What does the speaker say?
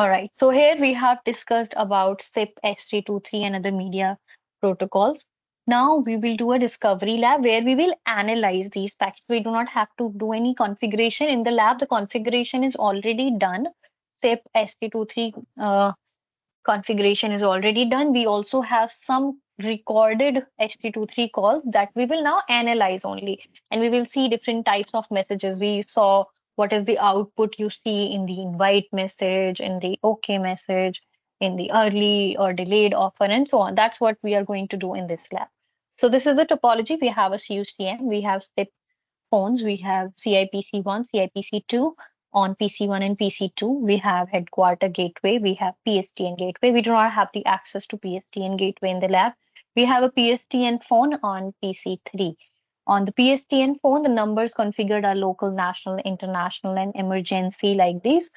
All right. So here we have discussed about SIP, H323 and other media protocols. Now we will do a discovery lab where we will analyze these packets. We do not have to do any configuration in the lab. The configuration is already done. SIP, H323 configuration is already done. We also have some recorded HTTP calls that we will now analyze only. And we will see different types of messages. We saw what is the output you see in the invite message, in the OK message, in the early or delayed offer, and so on. That's what we are going to do in this lab. So this is the topology. We have a CUCM, we have SIP phones, we have CIPC1, CIPC2. On PC1 and PC2, we have headquarter gateway, we have PSTN gateway. We do not have the access to PSTN gateway in the lab. We have a PSTN phone on PC3. On the PSTN phone, the numbers configured are local, national, international, and emergency like these.